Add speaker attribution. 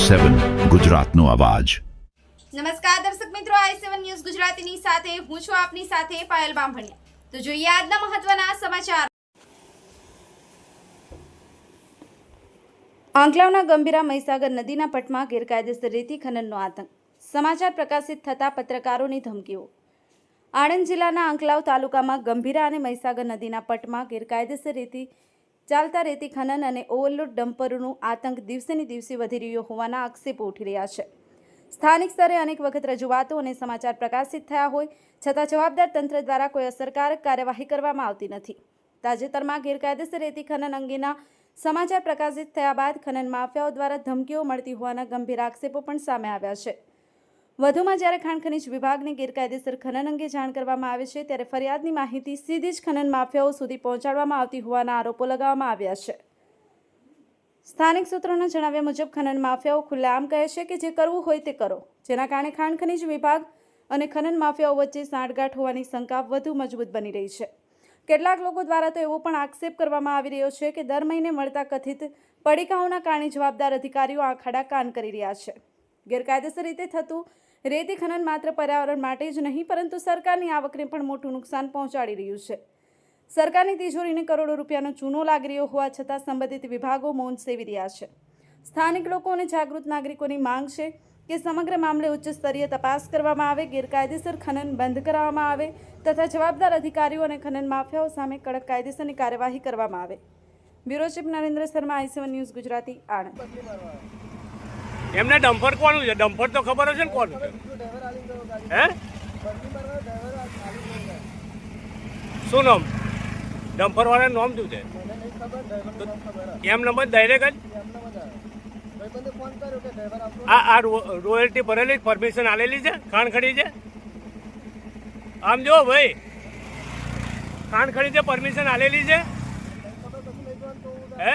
Speaker 1: i7 ગુજરાતનો અવાજ।
Speaker 2: નમસ્કાર દર્શક મિત્રો, i7 ન્યૂઝ ગુજરાતીની સાથે હું છું આપની સાથે પાયલ બામભણિયા। તો જોઈએ આજના મહત્વના સમાચાર। આંકલાવના ગંભીરા મહીસાગર નદીના પટમાં ગેરકાયદેસર રેતી ખનનનો આતંક। સમાચાર પ્રકાશિત થતા પત્રકારોની ધમકીઓ। આણંદ જિલ્લાના આંકલાવ તાલુકામાં ગંભીરા અને મહીસાગર નદીના પટમાં ગેરકાયદેસર રેતી ચાલતા રેતી ખનન અને ઓવરલોડ ડમ્પરોનું આતંક દિવસેને દિવસે વધી રહ્યો હોવાના આક્ષેપો ઉઠી રહ્યા છે। સ્થાનિક સ્તરે અનેક વખત રજૂઆતો અને સમાચાર પ્રકાશિત થયા હોય છતાં જવાબદાર તંત્ર દ્વારા કોઈ અસરકારક કાર્યવાહી કરવામાં આવતી નથી। તાજેતરમાં ગેરકાયદેસર રેતી ખનન અંગેના સમાચાર પ્રકાશિત થયા બાદ ખનન માફિયાઓ દ્વારા ધમકીઓ મળતી હોવાના ગંભીર આક્ષેપો પણ સામે આવ્યા છે। વધુમાં જ્યારે ખાણ ખનીજ વિભાગને ગેરકાયદેસર ખનન અંગે જાણ કરવામાં આવે છે ત્યારે ફરિયાદની માહિતી સીધી જ ખનન માફિયાઓ સુધી પહોંચાડવામાં આવતી હોવાના આરોપો લગાવવામાં આવ્યા છે। સ્થાનિક સૂત્રોના જણાવ્યા મુજબ ખનન માફિયાઓ ખુલ્લેઆમ કહે છે કે જે કરવું હોય તે કરો, જેના કારણે ખાણ ખનીજ વિભાગ અને ખનન માફિયાઓ વચ્ચે સાંઠગાંઠ હોવાની શંકા વધુ મજબૂત બની રહી છે। કેટલાક લોકો દ્વારા તો એવો પણ આક્ષેપ કરવામાં આવી રહ્યો છે કે દર મહિને મળતા કથિત પડીકાઓના કારણે જવાબદાર અધિકારીઓ આંખાડા કાન કરી રહ્યા છે। ગેરકાયદેસર રીતે થતું રેતી ખનન માત્ર પર્યાવરણ માટે જ નહીં પરંતુ સરકારની આવકને પણ મોટું નુકસાન પહોંચાડી રહ્યું છે। સરકારની તિજોરીને કરોડો રૂપિયાનો ચૂનો લાગી રહ્યો હોવા છતાં સંબંધિત વિભાગો મૌન સેવી રહ્યા છે। સ્થાનિક લોકો અને જાગૃત નાગરિકોની માંગ છે કે સમગ્ર મામલે ઉચ્ચ સ્તરીય તપાસ કરવામાં આવે, ગેરકાયદેસર ખનન બંધ કરાવવામાં આવે તથા જવાબદાર અધિકારીઓ અને ખનન માફિયાઓ સામે કડક કાયદેસરની કાર્યવાહી કરવામાં આવે। Bureau chief Narendra Sharma, i7 news Gujarati, Anand.
Speaker 3: એમને ડમ્પર કોનું છે? ડમ્પર તો ખબર હશે ને કોનું છે? હે શું નામ ડમ્પર વાળાનું નામ શું છે? એમ નંબર ડાયરેક્ટ જ આ રોયલ્ટી ભરેલી પરમિશન આલેલી છે? ખાણ ખડી છે? આમ જો ભાઈ, ખાણ ખડી છે, પરમિશન આલેલી છે? હે